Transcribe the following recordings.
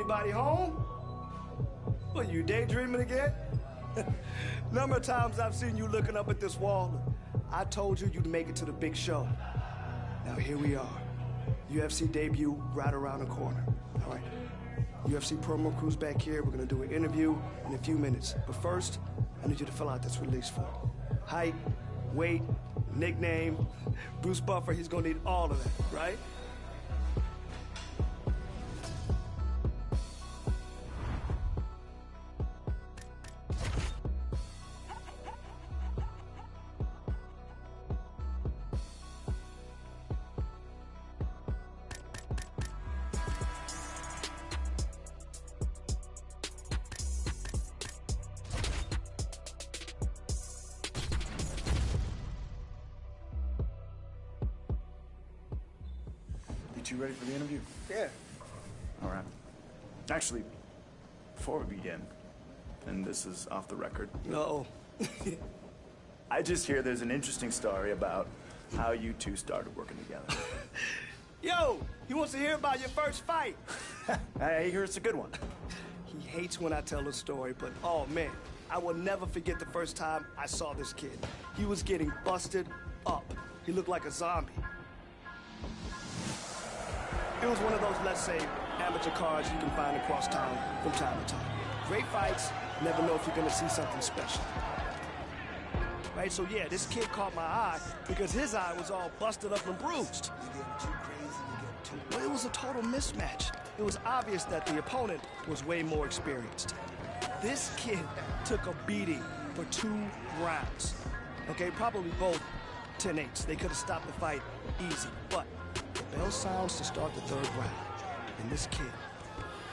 Anybody home? What, you daydreaming again? Number of times I've seen you looking up at this wall. I told you you'd make it to the big show. Now here we are. UFC debut right around the corner. All right. UFC promo crew's back here. We're gonna do an interview in a few minutes. But first, I need you to fill out this release form. Height, weight, nickname. Bruce Buffer, he's gonna need all of that, right? You ready for the interview? Yeah. All right. Actually, before we begin, and this is off the record. No. I just hear there's an interesting story about how you two started working together. Yo, he wants to hear about your first fight. I hear it's a good one. He hates when I tell the story, but oh man, I will never forget the first time I saw this kid. He was getting busted up. He looked like a zombie. It was one of those, let's say, amateur cards you can find across town from time to time. Great fights, never know if you're gonna see something special. Right, so yeah, this kid caught my eye because his eye was all busted up and bruised. But it was a total mismatch. It was obvious that the opponent was way more experienced. This kid took a beating for 2 rounds. Okay, probably both 10-8s. They could have stopped the fight easy, but the bell sounds to start the 3rd round, and this kid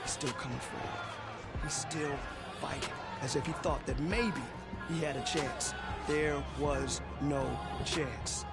is still coming forward. He's still fighting, as if he thought that maybe he had a chance. There was no chance.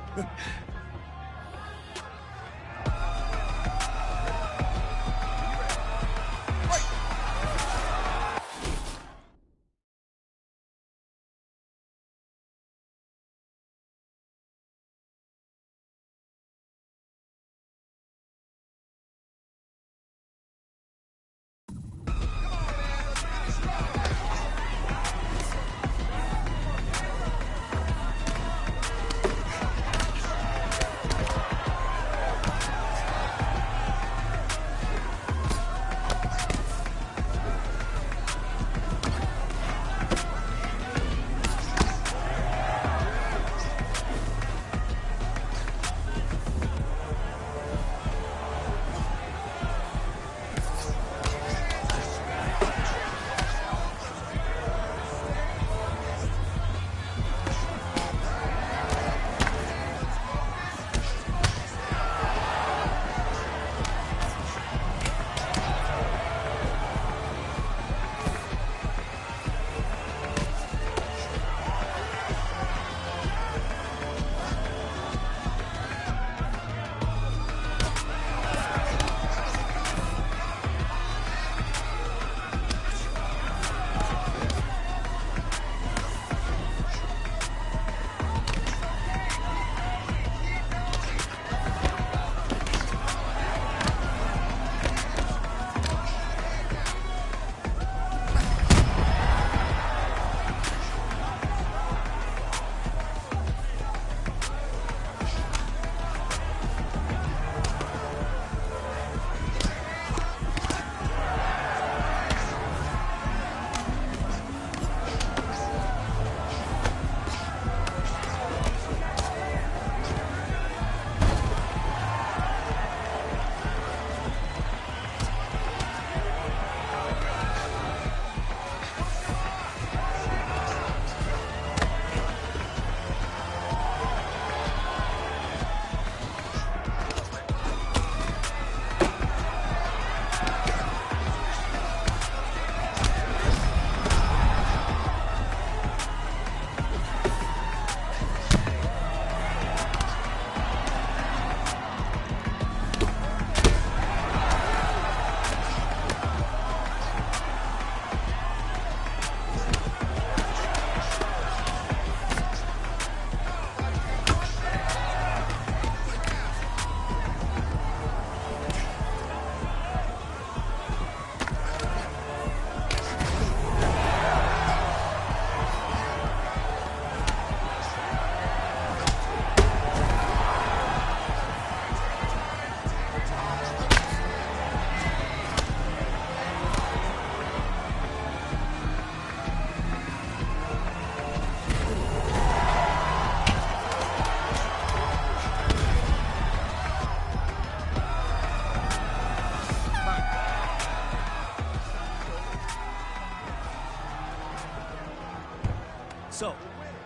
So,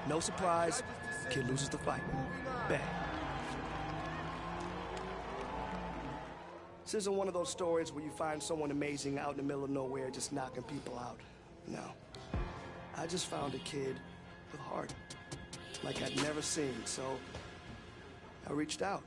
no surprise, kid loses the fight. Bang. This isn't one of those stories where you find someone amazing out in the middle of nowhere just knocking people out. No. I just found a kid with heart, like I'd never seen, so I reached out.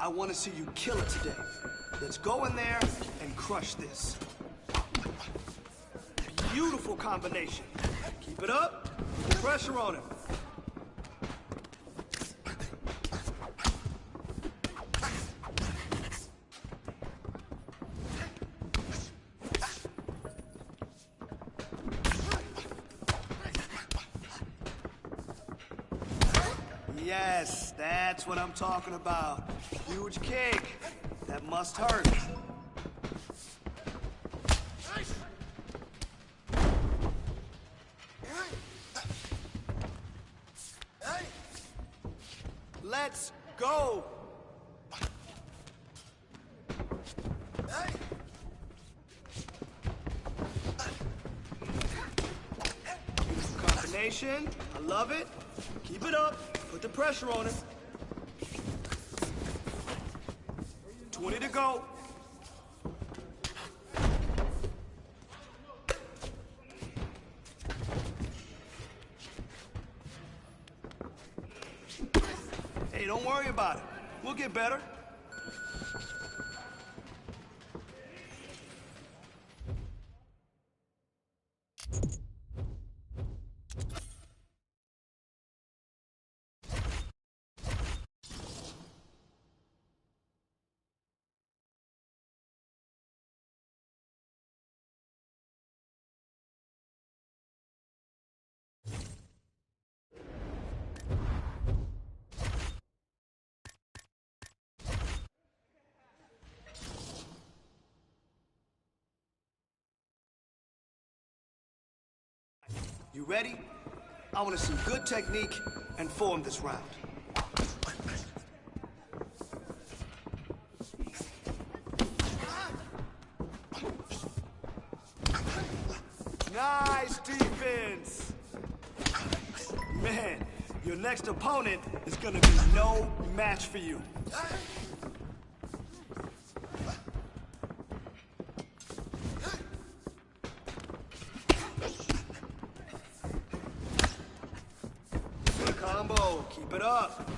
I want to see you kill it today. Let's go in there and crush this. Beautiful combination. Keep it up. Put pressure on him. Yes, that's what I'm talking about. Huge kick. That must hurt. Let's go. Combination. I love it. Keep it up. Put the pressure on him. 20 to go. Hey, don't worry about it. We'll get better. You ready? I want to see good technique and form this round. Nice defense! Man, your next opponent is gonna be no match for you. combo. Keep it up.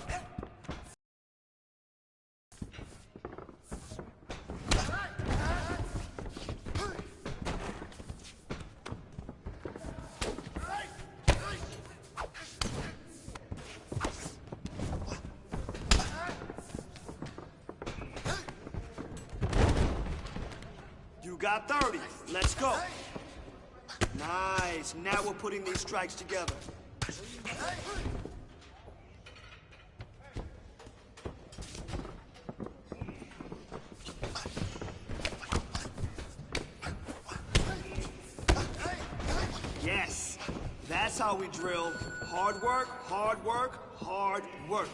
You got 30. Let's go. Nice. Now we're putting these strikes together. Yes. That's how we drill. Hard work, hard work, hard work.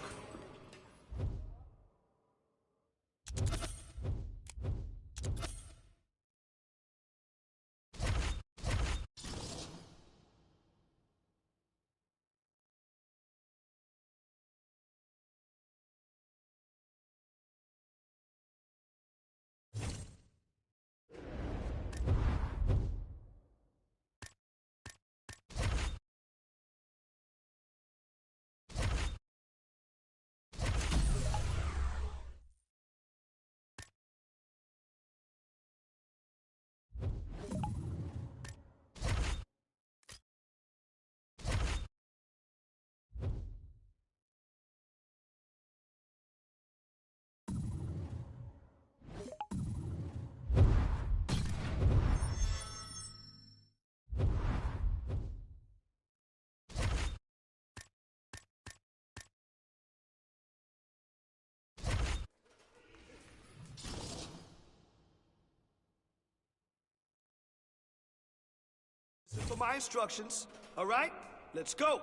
Listen for my instructions, all right? Let's go.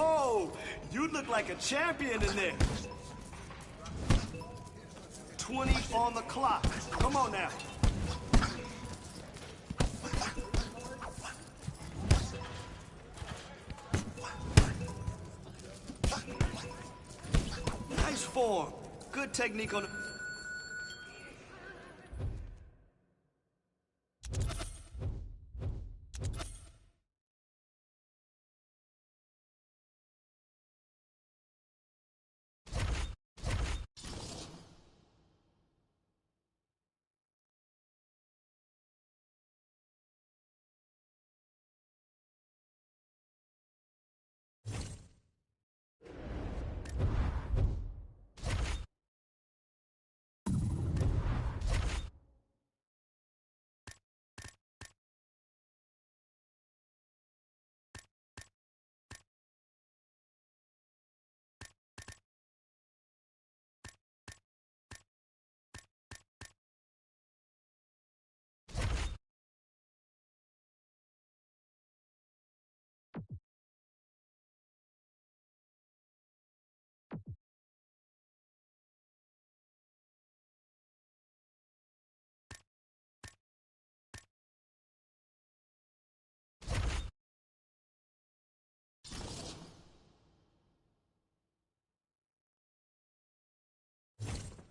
Oh, you look like a champion in there. 20 on the clock. Come on now. Nice form. Good technique on the...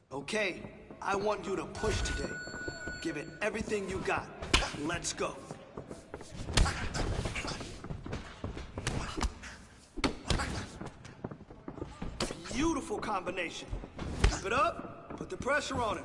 Okay, I want you to push today. Give it everything you got. Let's go. Beautiful combination. Keep it up, put the pressure on it.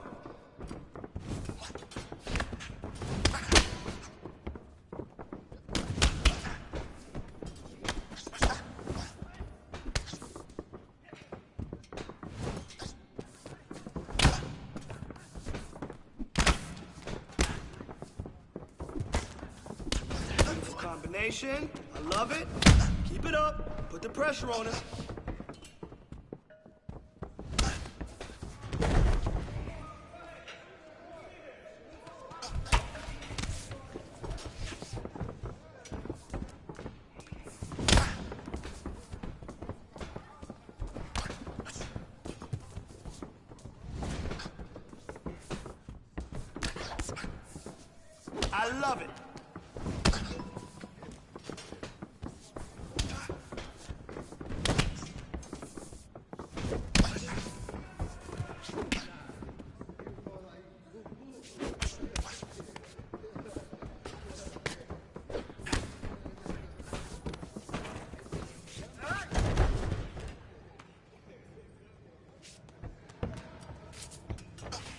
Coordination. I love it. Keep it up. Put the pressure on him. I love it.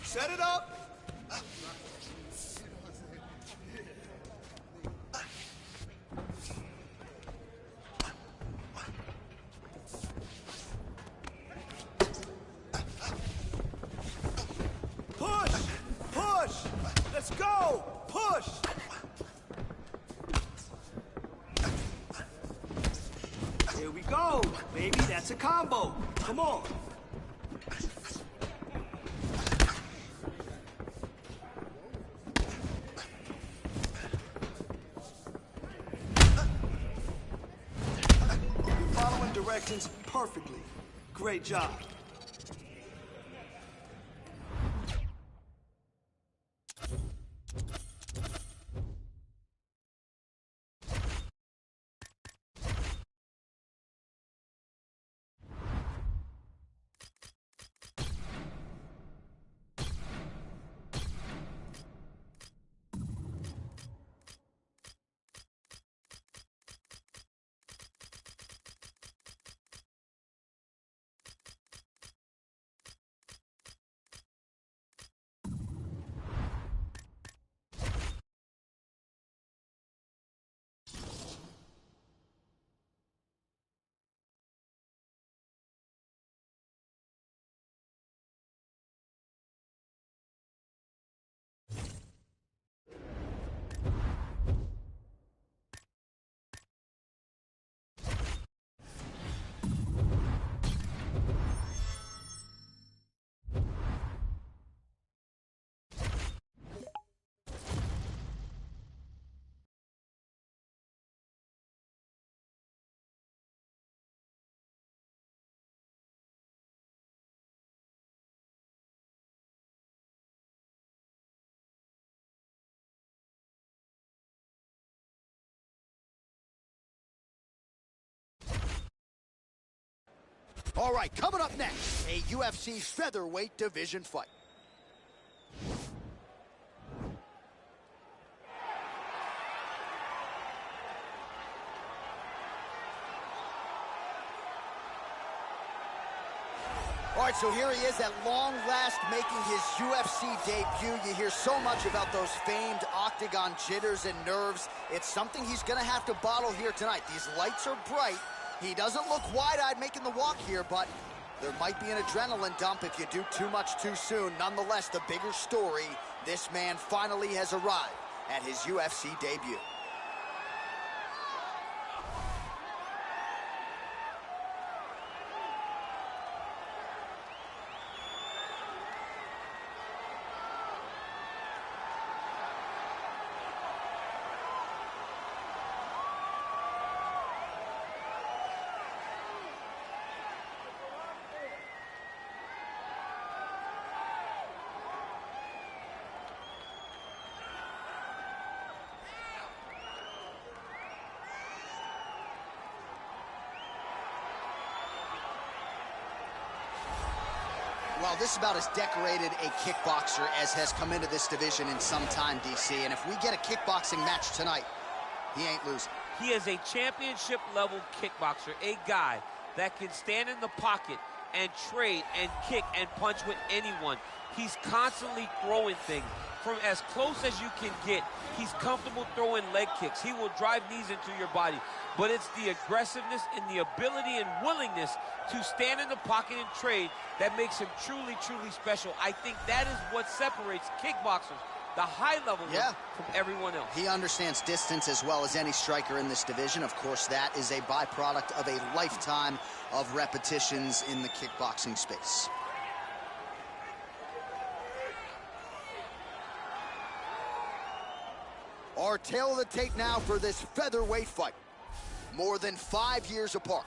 Set it up. Push! Push! Let's go! Push! Here we go, baby. That's a combo. Come on. You're following directions perfectly. Great job. All right, coming up next, a UFC featherweight division fight. All right, so here he is at long last making his UFC debut. You hear so much about those famed octagon jitters and nerves. It's something he's going to have to bottle here tonight. These lights are bright. He doesn't look wide-eyed making the walk here, but there might be an adrenaline dump if you do too much too soon. Nonetheless, the bigger story, this man finally has arrived at his UFC debut. Well, this is about as decorated a kickboxer as has come into this division in some time, DC. And if we get a kickboxing match tonight, he ain't losing. He is a championship-level kickboxer, a guy that can stand in the pocket and trade and kick and punch with anyone. He's constantly throwing things. From as close as you can get, he's comfortable throwing leg kicks. He will drive knees into your body. But it's the aggressiveness and the ability and willingness to stand in the pocket and trade that makes him truly, truly special. I think that is what separates kickboxers the high level Yeah. from everyone else. He understands distance as well as any striker in this division. Of course, that is a byproduct of a lifetime of repetitions in the kickboxing space. Our tail of the tape now for this featherweight fight. More than 5 years apart,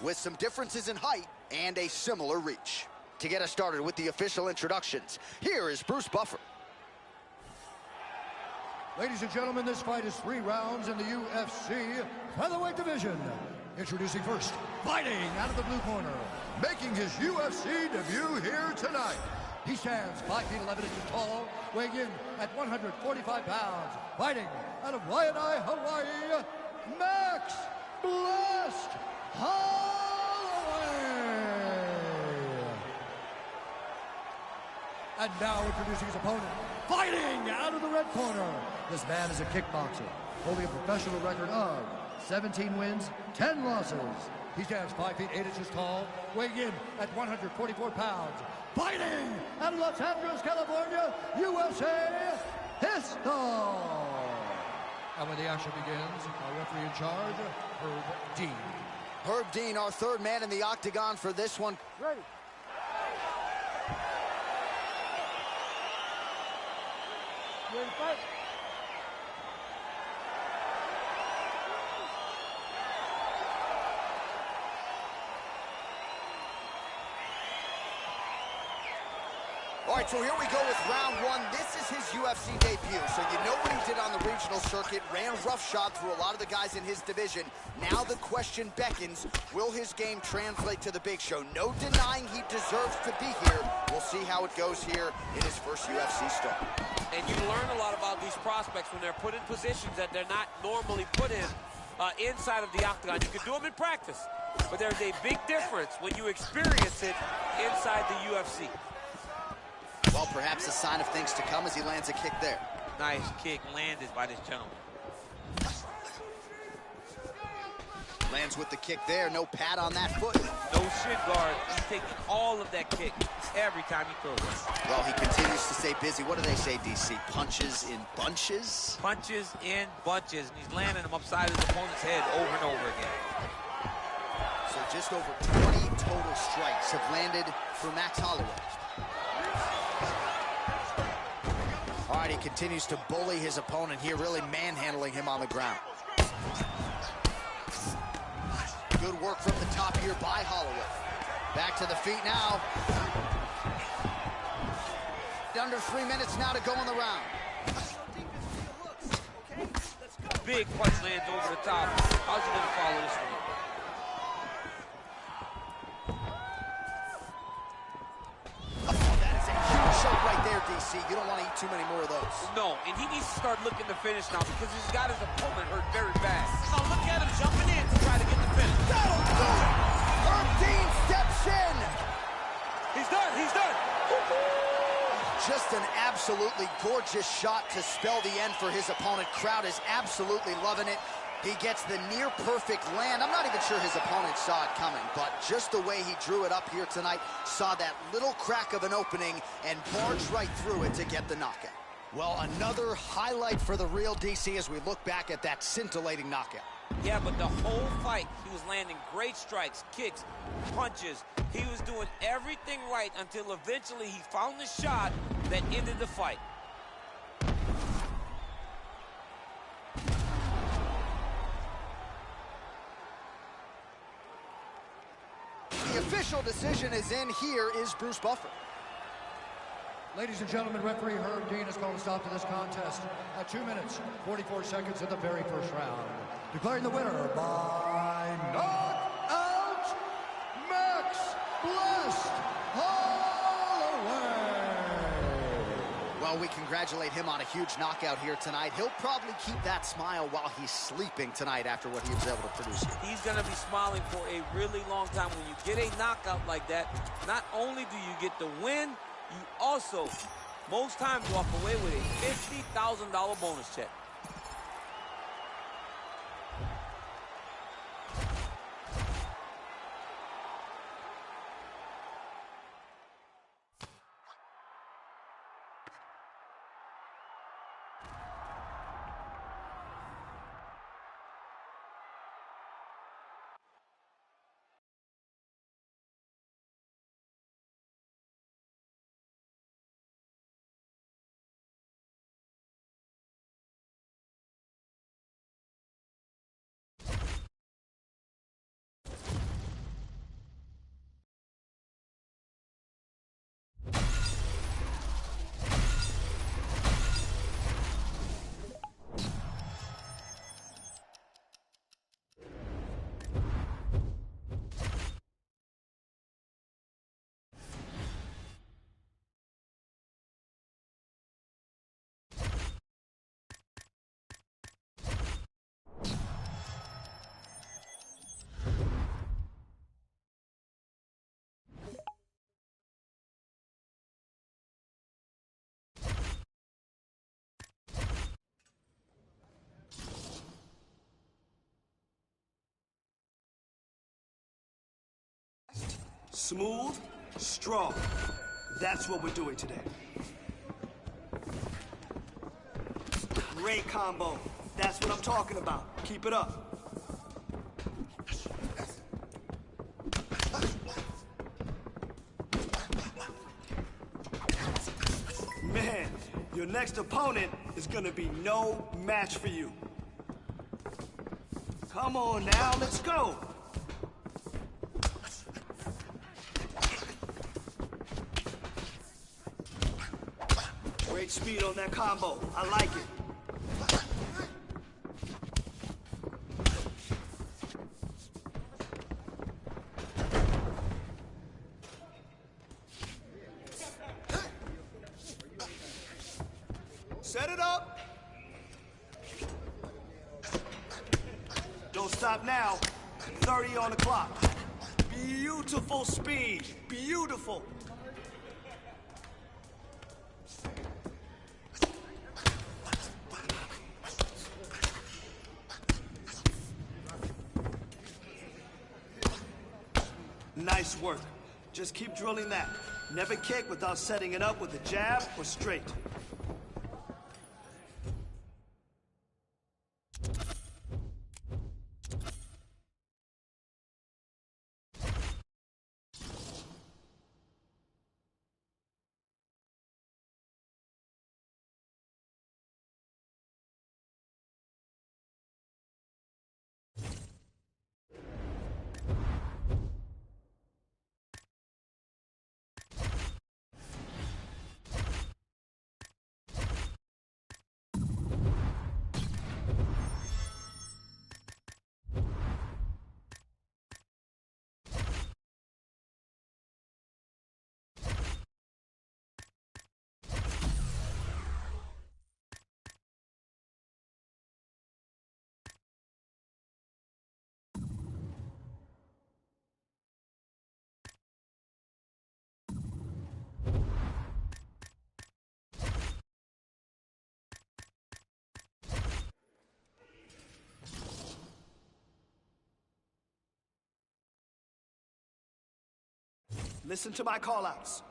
with some differences in height and a similar reach. To get us started with the official introductions, here is Bruce Buffer. Ladies and gentlemen, this fight is 3 rounds in the UFC featherweight division. Introducing first, fighting out of the blue corner, making his UFC debut here tonight. He stands 5 feet 11 inches tall, weighing in at 145 pounds. Fighting out of Waianae, Hawaii, Max Blast Holloway. And now introducing his opponent, fighting out of the red corner. This man is a kickboxer, holding a professional record of 17 wins, 10 losses. He stands 5 feet 8 inches tall, weighing in at 144 pounds. Fighting out of Los Angeles, California, USA, Pistol. And when the action begins, our referee in charge, Herb Dean. Herb Dean, our third man in the octagon for this one. Ready. Ready to fight? All right, so here we go with round 1. This is his UFC debut, so you know what he did on the regional circuit, ran roughshod through a lot of the guys in his division. Now the question beckons, will his game translate to the big show? No denying he deserves to be here. We'll see how it goes here in his first UFC start. And you learn a lot about these prospects when they're put in positions that they're not normally put in inside of the octagon. You can do them in practice, but there's a big difference when you experience it inside the UFC. Well, perhaps a sign of things to come as he lands a kick there. Nice kick landed by this gentleman. Lands with the kick there, no pad on that foot. No shin guard. He's taking all of that kick every time he throws it. Well, he continues to stay busy. What do they say, DC? Punches in bunches? Punches in bunches, and he's landing them upside his opponent's head over and over again. So just over 20 total strikes have landed for Max Holloway. All right, he continues to bully his opponent here, really manhandling him on the ground. Good work from the top here by Holloway. Back to the feet now. Under 3 minutes now to go in the round. Big punch lands over the top. How's he gonna follow this one? Shot right there, DC. You don't want to eat too many more of those. No, and he needs to start looking to finish now because he's got his opponent hurt very bad. Oh, look at him jumping in to try to get the finish. That'll do it! Herb Dean steps in. He's done, he's done. Just an absolutely gorgeous shot to spell the end for his opponent. Crowd is absolutely loving it. He gets the near-perfect land. I'm not even sure his opponent saw it coming, but just the way he drew it up here tonight, saw that little crack of an opening and barged right through it to get the knockout. Well, another highlight for the real DC as we look back at that scintillating knockout. Yeah, but the whole fight, he was landing great strikes, kicks, punches. He was doing everything right until eventually he found the shot that ended the fight. The official decision is in. Here is Bruce Buffer. Ladies and gentlemen, referee Herb Dean has called a stop to this contest at 2 minutes, 44 seconds of the very first round. Declaring the winner by knockout, Max Blast Holloway. Well, we congratulate him on a huge knockout here tonight. He'll probably keep that smile while he's sleeping tonight after what he was able to produce here. He's going to be smiling for a really long time. When you get a knockout like that, not only do you get the win, you also, most times, walk away with a $50,000 bonus check. Smooth, strong. That's what we're doing today. Great combo. That's what I'm talking about. Keep it up. Man, your next opponent is gonna be no match for you. Come on now, let's go. Great speed on that combo. I like it. Set it up. Don't stop now. 30 on the clock. Beautiful speed. Beautiful. Nice work. Just keep drilling that. Never kick without setting it up with a jab or straight. Listen to my call-outs.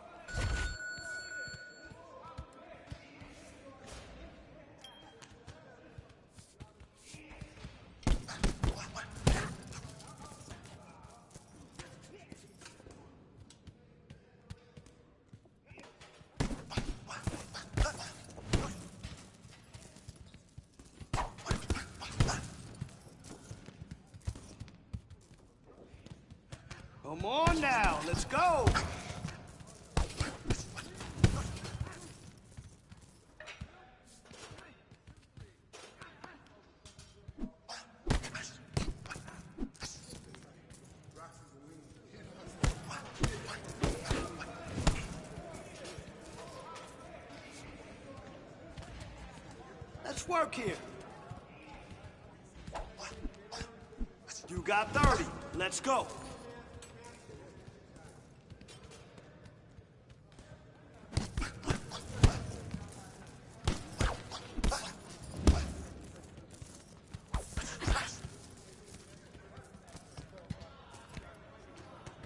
Come on now, let's go! Let's work here. You got 30. Let's go.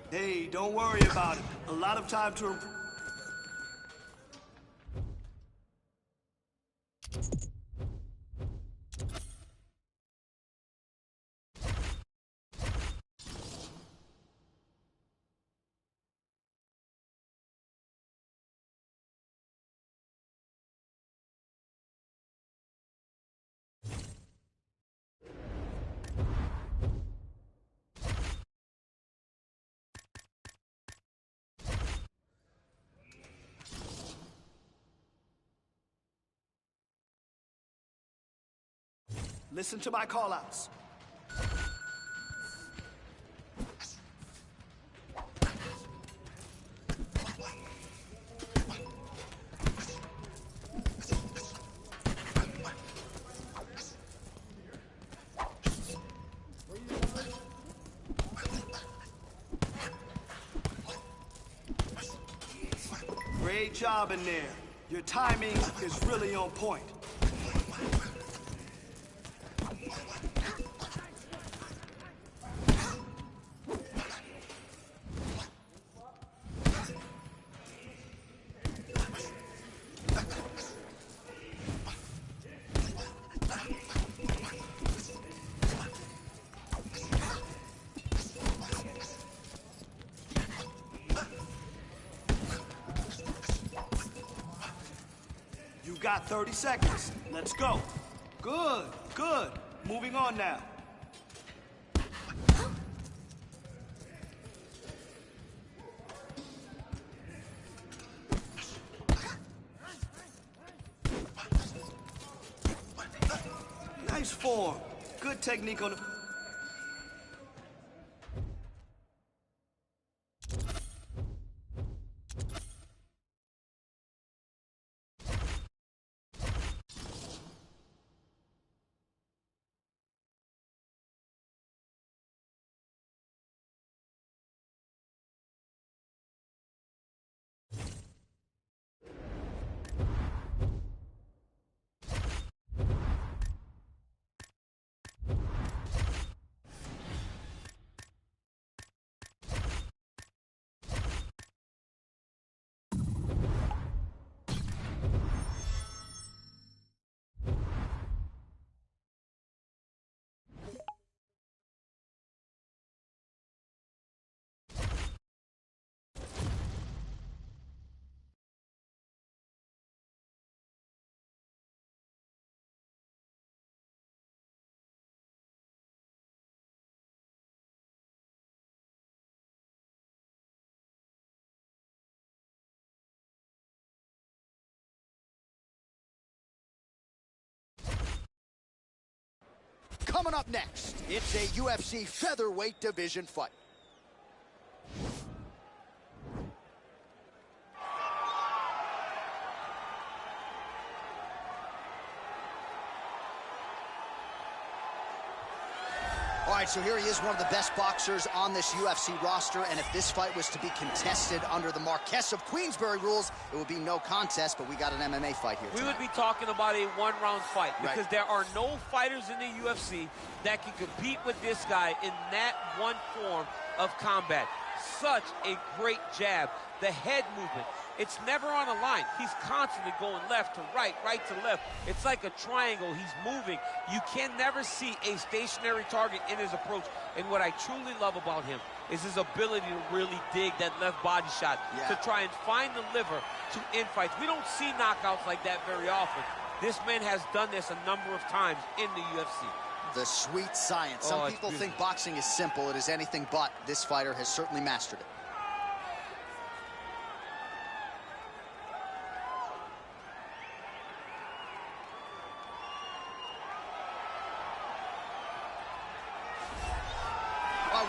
Hey, don't worry about it. A lot of time to improve. Listen to my call-outs. Great job in there. Your timing is really on point. You got 30 seconds. Let's go. Good, good. Moving on now. Nice form. Good technique on the... Coming up next, it's a UFC featherweight division fight. All right, so here he is, one of the best boxers on this UFC roster, and if this fight was to be contested under the Marquess of Queensberry rules, it would be no contest, but we got an MMA fight here tonight. We would be talking about a one-round fight because Right. there are no fighters in the UFC that can compete with this guy in that one form of combat. Such a great jab, the head movement. It's never on a line. He's constantly going left to right, right to left. It's like a triangle. He's moving. You can never see a stationary target in his approach. And what I truly love about him is his ability to really dig that left body shot, to try and find the liver to end fights. We don't see knockouts like that very often. This man has done this a number of times in the UFC. The sweet science. Some people think boxing is simple. It is anything but. This fighter has certainly mastered it.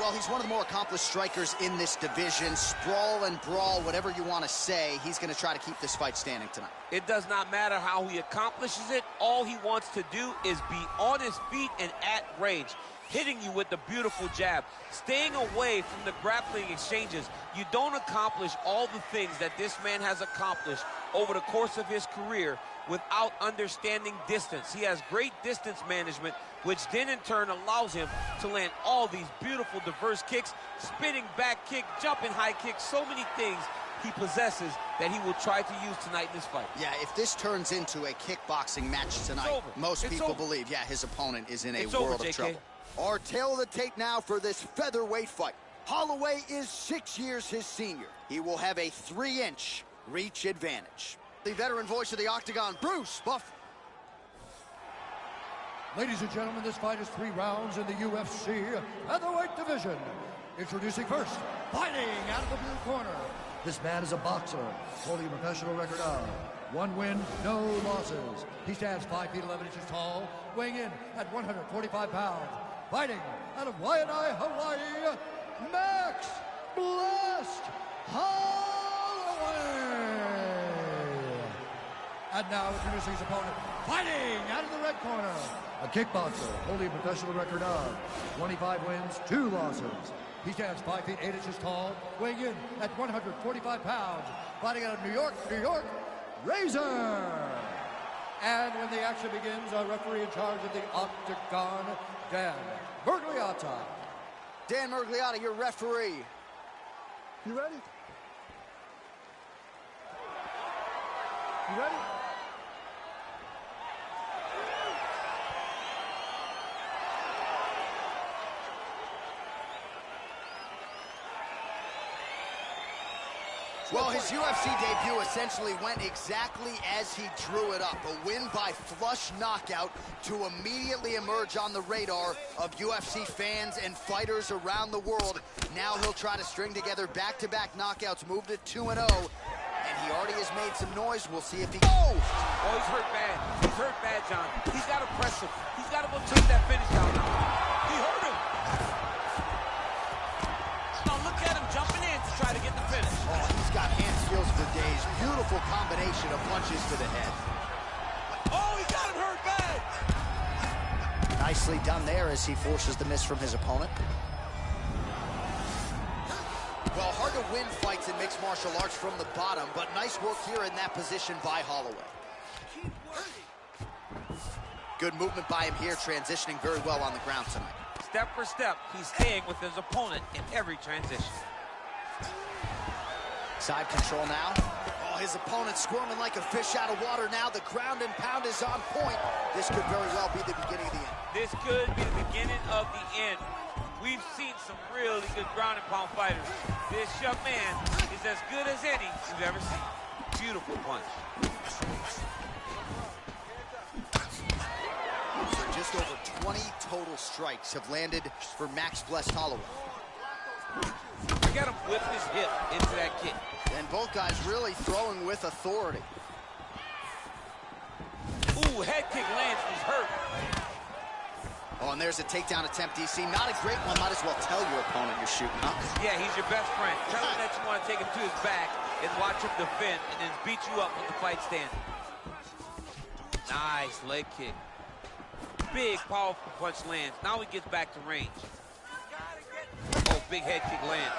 Well, he's one of the more accomplished strikers in this division. Sprawl and brawl, whatever you want to say, he's going to try to keep this fight standing tonight. It does not matter how he accomplishes it. All he wants to do is be on his feet and at range, hitting you with the beautiful jab, staying away from the grappling exchanges. You don't accomplish all the things that this man has accomplished over the course of his career without understanding distance. He has great distance management, which then in turn allows him to land all these beautiful diverse kicks, spinning back kick, jumping high kick, so many things he possesses that he will try to use tonight in this fight. Yeah, if this turns into a kickboxing match tonight, most people believe, his opponent is in a world of trouble. Our tail of the tape now for this featherweight fight. Holloway is 6 years his senior. He will have a 3-inch reach advantage. The veteran voice of the Octagon, Bruce Buff. Ladies and gentlemen, this fight is 3 rounds in the UFC featherweight division. Introducing first, fighting out of the blue corner. This man is a boxer, holding a professional record of 1 win, no losses. He stands 5 feet 11 inches tall, weighing in at 145 pounds. Fighting out of Waianae, Hawaii, Max Blast Holloway. And now introducing his opponent, fighting out of the red corner. A kickboxer holding a professional record of 25 wins, 2 losses. He stands 5 feet 8 inches tall, weighing in at 145 pounds. Fighting out of New York, Razor. And when the action begins, our referee in charge of the Octagon, Dan Mergliotta. Dan Mergliotta, your referee. You ready? You ready? Well, his UFC debut essentially went exactly as he drew it up. A win by flush knockout to immediately emerge on the radar of UFC fans and fighters around the world. Now he'll try to string together back-to-back knockouts, move to 2-0. And he already has made some noise. We'll see if he... Oh, he's hurt bad. He's hurt bad, John. He's got to press him. He's got to go take that finish down now. He hurt him. Now look at him jumping in to try to get the finish. Oh, he's got hand skills for days. Beautiful combination of punches to the head. Oh, he got him hurt bad. Nicely done there as he forces the miss from his opponent. Well, hard to win fights in mixed martial arts from the bottom, but nice work here in that position by Holloway. Good movement by him here, transitioning very well on the ground tonight. Step for step, he's staying with his opponent in every transition. Side control now. Oh, his opponent squirming like a fish out of water now. The ground and pound is on point. This could very well be the beginning of the end. This could be the beginning of the end. We've seen some really good ground and pound fighters. This young man is as good as any you've ever seen. Beautiful punch. Just over 20 total strikes have landed for Max Blessed Holloway. Look at him whip his hip into that kick. And both guys really throwing with authority. Ooh, head kick lands, he's hurt. Oh, and there's a takedown attempt, DC. Not a great one. Might as well tell your opponent you're shooting up. Yeah, he's your best friend. Tell him that you want to take him to his back and watch him defend and then beat you up when the fight's standing. Nice leg kick. Big, powerful punch lands. Now he gets back to range. Oh, big head kick lands.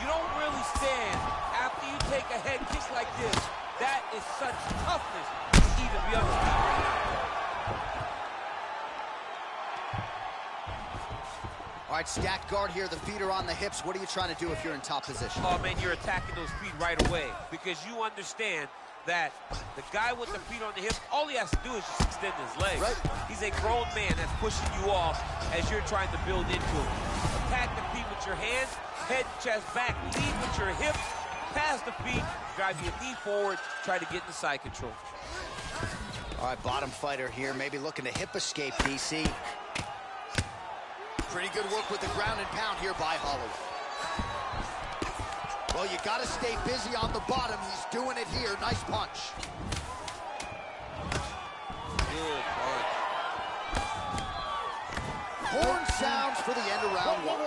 You don't really stand after you take a head kick like this. That is such toughness to even be on his feet right now. All right, stacked guard here. The feet are on the hips. What are you trying to do if you're in top position? Oh, man, you're attacking those feet right away because you understand that the guy with the feet on the hips, all he has to do is just extend his legs. Right. He's a grown man that's pushing you off as you're trying to build into him. Attack the feet with your hands, head, chest, back, lead with your hips, pass the feet, drive your knee forward, try to get in the side control. All right, bottom fighter here, maybe looking to hip escape, DC. Pretty good work with the ground and pound here by Holloway. Well, you got to stay busy on the bottom. He's doing it here. Nice punch. Good punch. Horn sounds for the end of round one.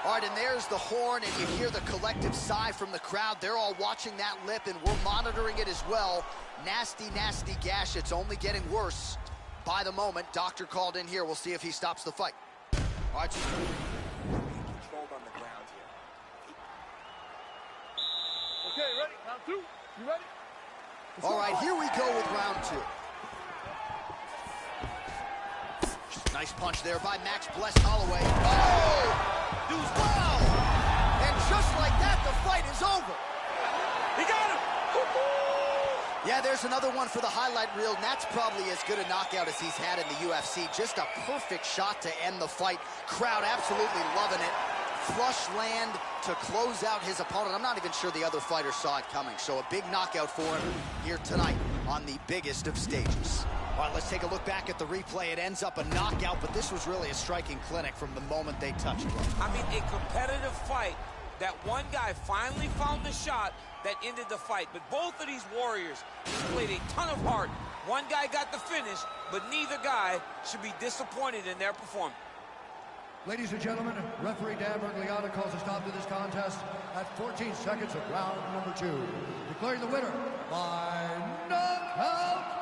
All right, and there's the horn, and you hear the collective sigh from the crowd. They're all watching that lip, and we're monitoring it as well. Nasty, nasty gash. It's only getting worse by the moment. Doctor called in here. We'll see if he stops the fight. All right, Controlled on the ground here. Okay, ready? Round two. You ready? all right, here we go with round two. Nice punch there by Max Blessed Holloway. Oh! Dude's Wow! And just like that, the fight is over. He got him! Yeah, there's another one for the highlight reel, and that's probably as good a knockout as he's had in the UFC. Just a perfect shot to end the fight. Crowd absolutely loving it. Flush land to close out his opponent. I'm not even sure the other fighter saw it coming. So a big knockout for him here tonight on the biggest of stages. All right, let's take a look back at the replay. It ends up a knockout, but this was really a striking clinic from the moment they touched him. I mean, a competitive fight that one guy finally found the shot that ended the fight. But both of these warriors displayed a ton of heart. One guy got the finish, but neither guy should be disappointed in their performance. Ladies and gentlemen, referee Dan Bergliata calls a stop to this contest at 14 seconds of round number 2. Declaring the winner by knockout.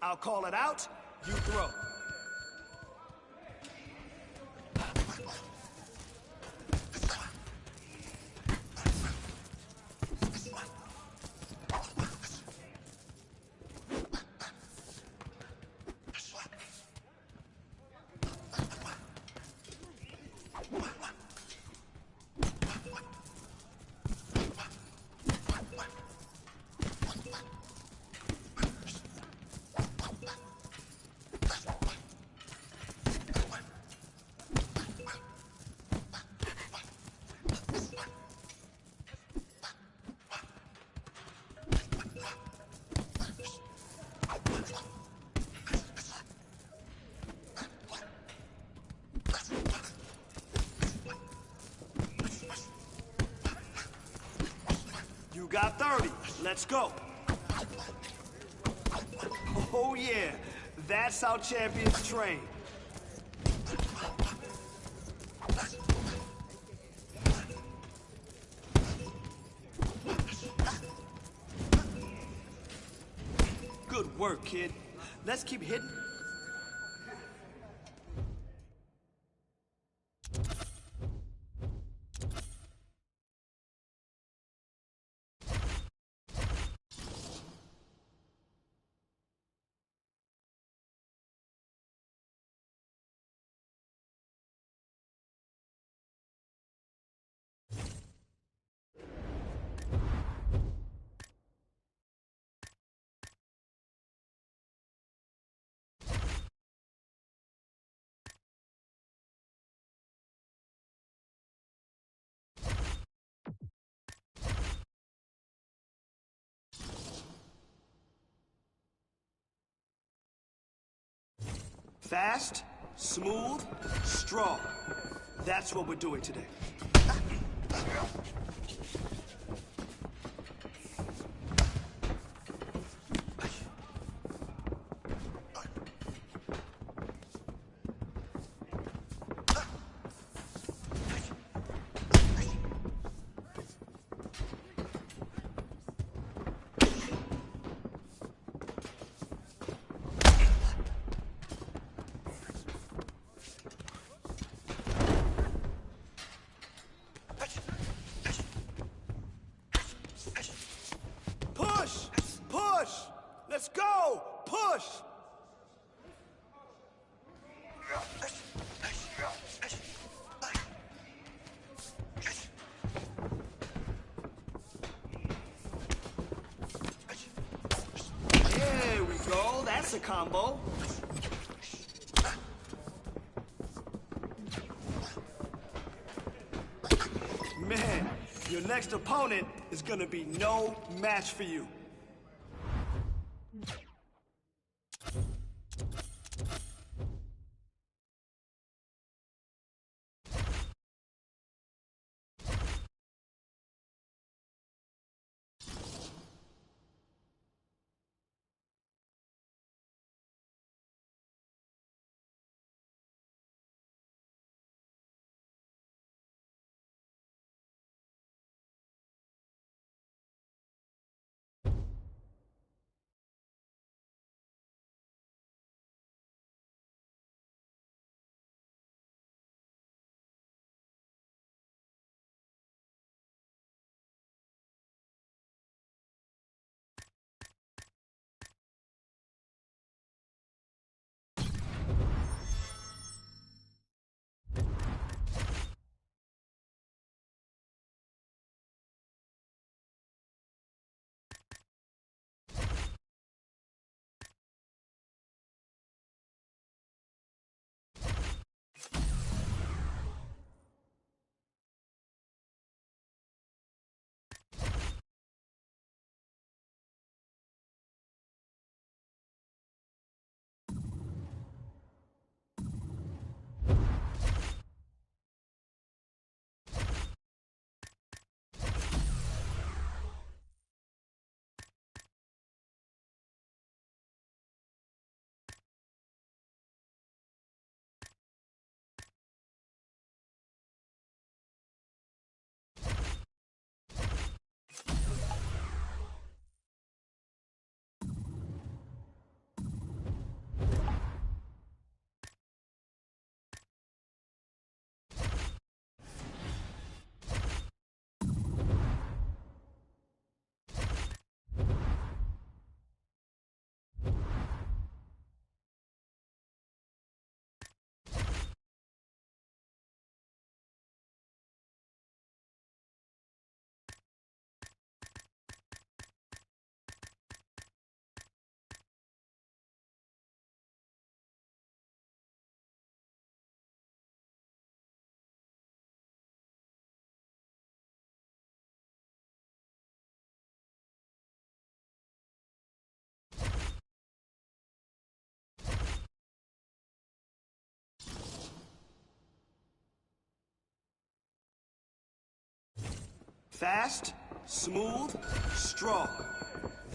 I'll call it out, you throw. You got 30. Let's go. Oh, yeah. That's how champions train. Good work, kid. Let's keep hitting. Fast, smooth, strong. That's what we're doing today. Push! Push! Let's go! Push! There we go. That's a combo. Man, your next opponent is gonna be no match for you. Fast, smooth, strong.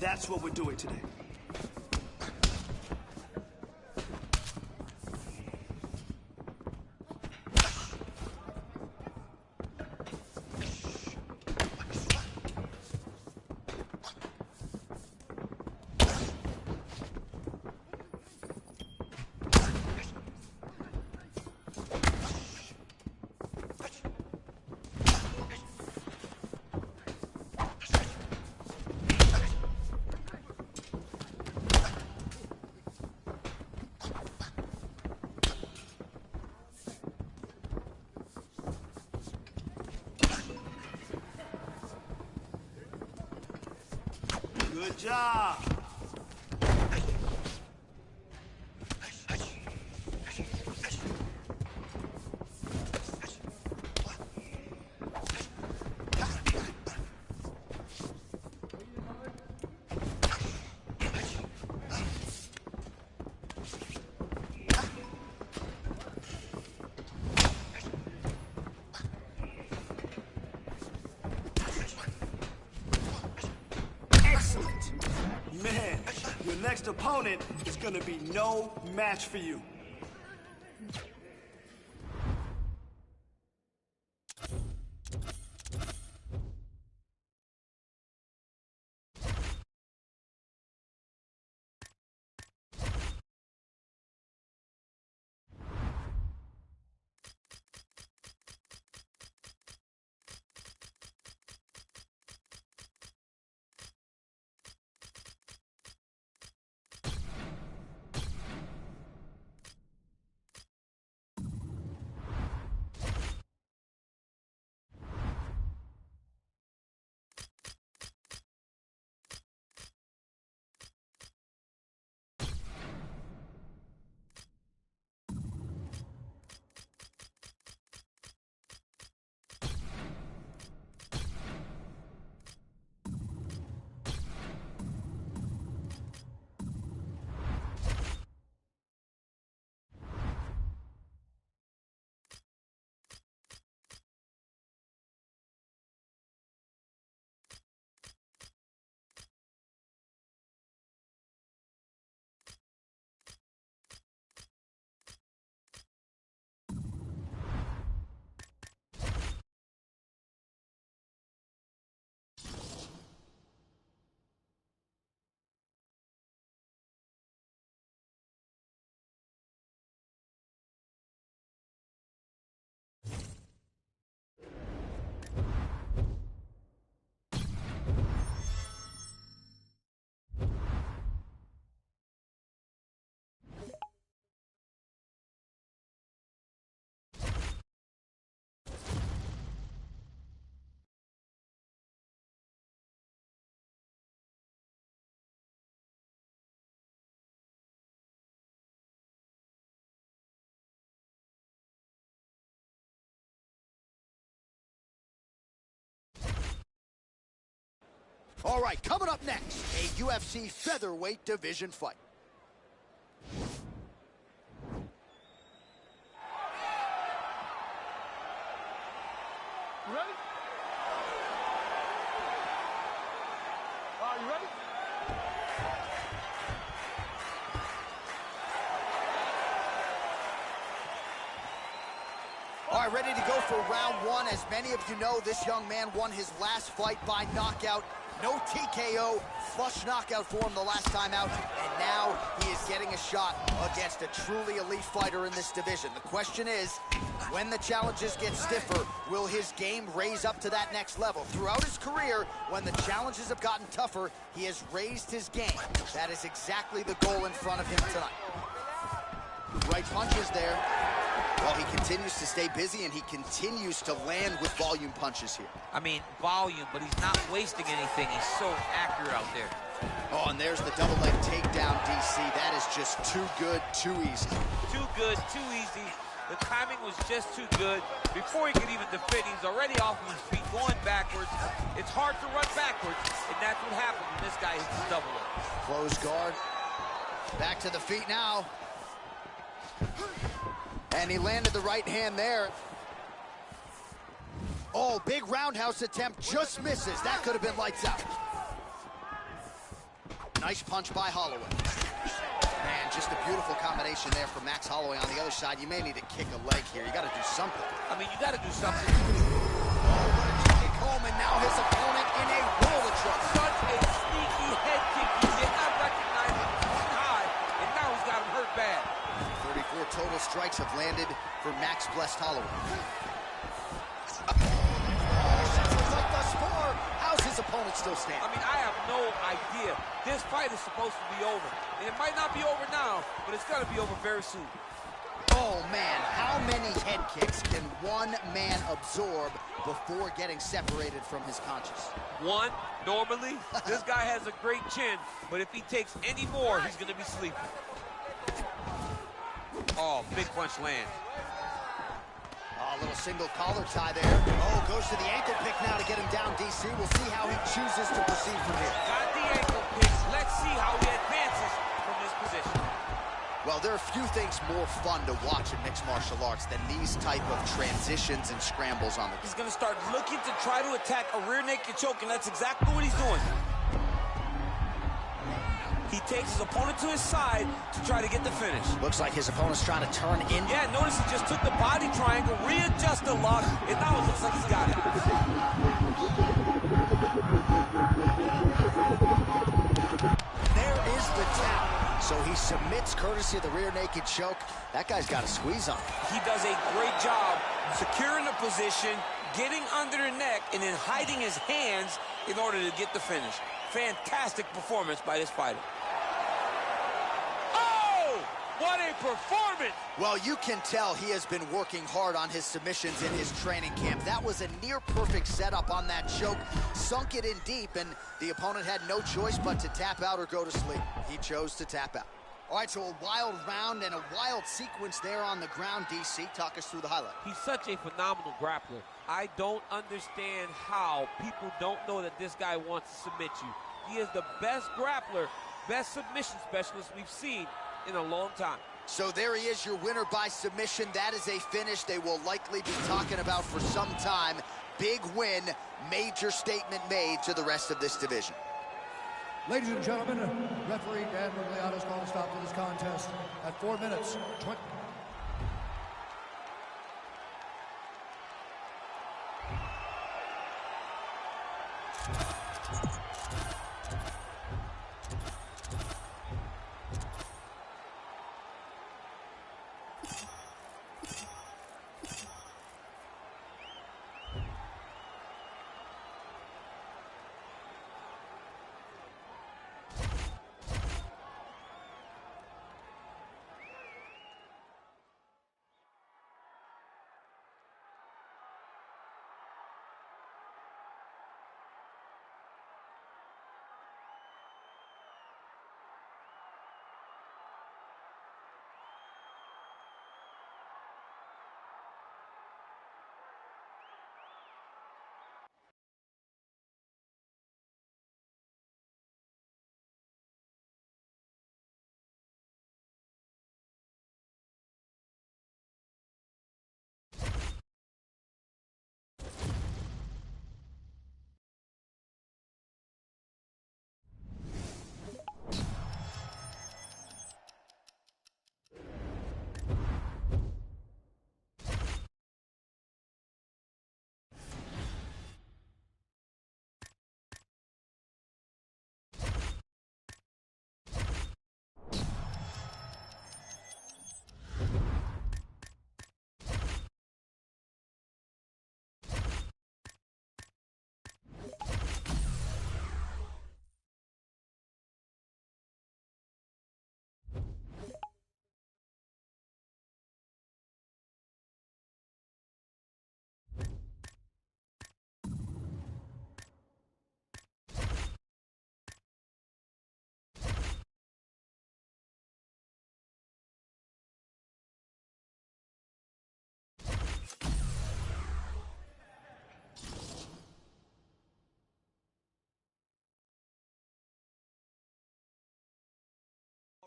That's what we're doing today. Good job. Man, your next opponent is gonna be no match for you. All right, coming up next, a UFC featherweight division fight. You ready? You ready? All right, ready to go for round one. As many of you know, this young man won his last fight by knockout. No TKO, flush knockout for him the last time out, and now he is getting a shot against a truly elite fighter in this division. The question is, when the challenges get stiffer, will his game raise up to that next level? Throughout his career, when the challenges have gotten tougher, he has raised his game. That is exactly the goal in front of him tonight. Right punches there. Well, he continues to stay busy, and he continues to land with volume punches here. I mean, volume, but he's not wasting anything. He's so accurate out there. Oh, and there's the double leg takedown, DC. That is just too good, too easy. Too good, too easy. The timing was just too good. Before he could even defend, he's already off of his feet, going backwards. It's hard to run backwards, and that's what happens when this guy hits his double leg. Close guard. Back to the feet now. And he landed the right hand there. Oh, big roundhouse attempt, just misses. That could have been lights out. Nice punch by Holloway. Man, just a beautiful combination there from Max Holloway. On the other side, you may need to kick a leg here. You got to do something. I mean, you got to do something. Oh, what a kick home, and now his opponent in a world of trouble. Such a sneaky head kick. He did not recognize it coming high, and now he's got him hurt bad. 34 total strikes have landed for Max Blessed Holloway. Like the spore. How's his opponent still standing? I mean, I have no idea. This fight is supposed to be over. And it might not be over now, but it's going to be over very soon. Oh, man, how many head kicks can one man absorb before getting separated from his conscience? One, normally, this guy has a great chin, but if he takes any more, he's going to be sleeping. Oh, big punch lands. Oh, a little single collar tie there. Oh, goes to the ankle pick now to get him down, DC. We'll see how he chooses to proceed from here. Got the ankle pick. Let's see how he advances from this position. Well, there are few things more fun to watch in mixed martial arts than these type of transitions and scrambles on the... He's going to start looking to try to attack a rear naked choke, and that's exactly what he's doing. He takes his opponent to his side to try to get the finish. Looks like his opponent's trying to turn in. Yeah, notice he just took the body triangle, readjust the lock, and now it looks like he's got it. There is the tap. So he submits courtesy of the rear naked choke. That guy's got a squeeze on him. He does a great job securing the position, getting under the neck, and then hiding his hands in order to get the finish. Fantastic performance by this fighter. Oh, what a performance! Well, you can tell he has been working hard on his submissions in his training camp. That was a near-perfect setup on that choke. Sunk it in deep, and the opponent had no choice but to tap out or go to sleep. He chose to tap out. All right, so a wild round and a wild sequence there on the ground. DC, talk us through the highlight. He's such a phenomenal grappler. I don't understand how people don't know that this guy wants to submit you. He is the best grappler, best submission specialist we've seen in a long time. So there he is, your winner by submission. That is a finish they will likely be talking about for some time. Big win, major statement made to the rest of this division. Ladies and gentlemen, referee Dan Migliotta's called a stop to this contest at 4 minutes, 20.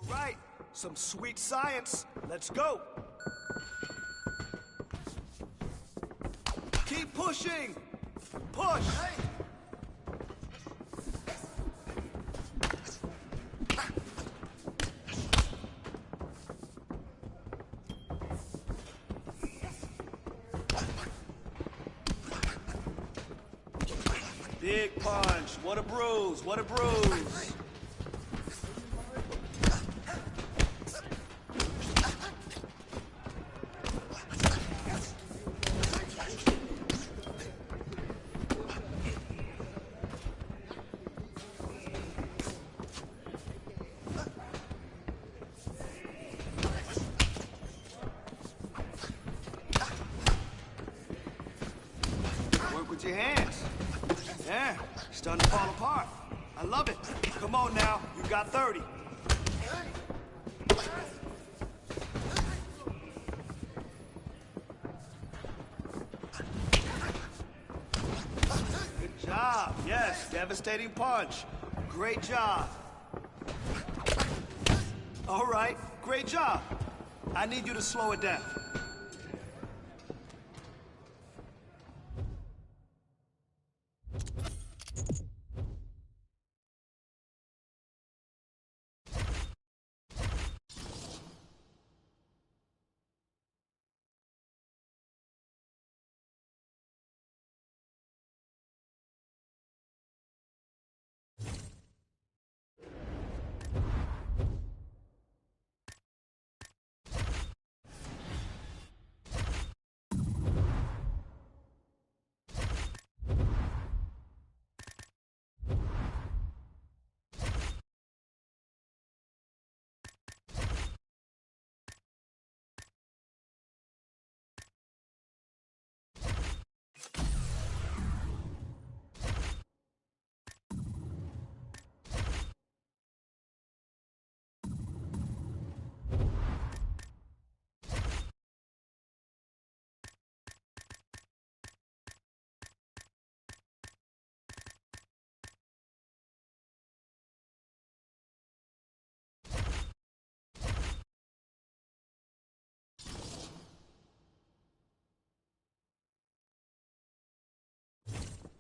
All right, some sweet science. Let's go. Keep pushing. Pushing! Push! Big punch. What a bruise. What a bruise. Work with your hands. Yeah, starting to fall apart. I love it. Come on now, you got 30. Good job. Yes, devastating punch. Great job. All right, great job. I need you to slow it down.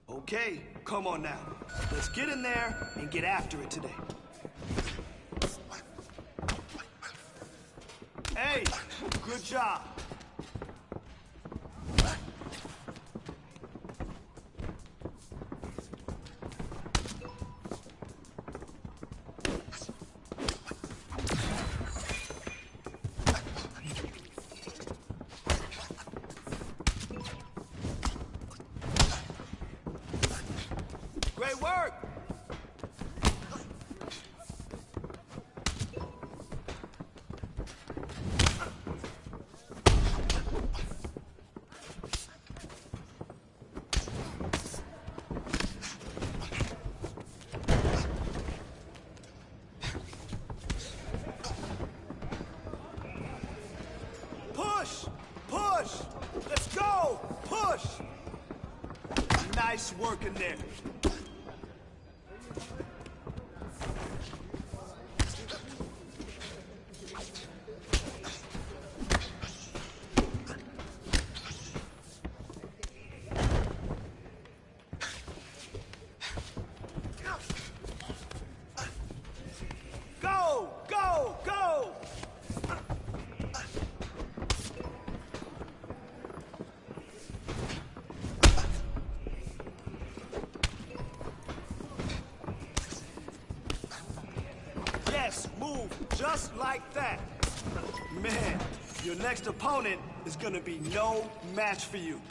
Okay, come on now. Let's get in there and get after it today. Hey, good job. Great work! Push! Push! Let's go! Push! Nice work in there. Go! Go! Go! Yes, move just like that. Man, your next opponent is gonna be no match for you.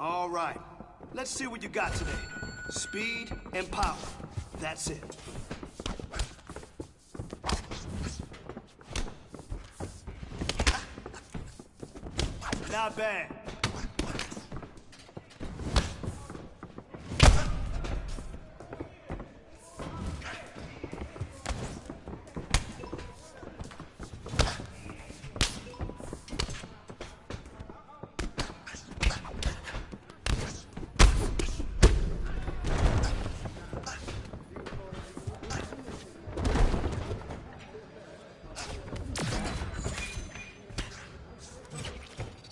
All right. Let's see what you got today. Speed and power. That's it. Not bad.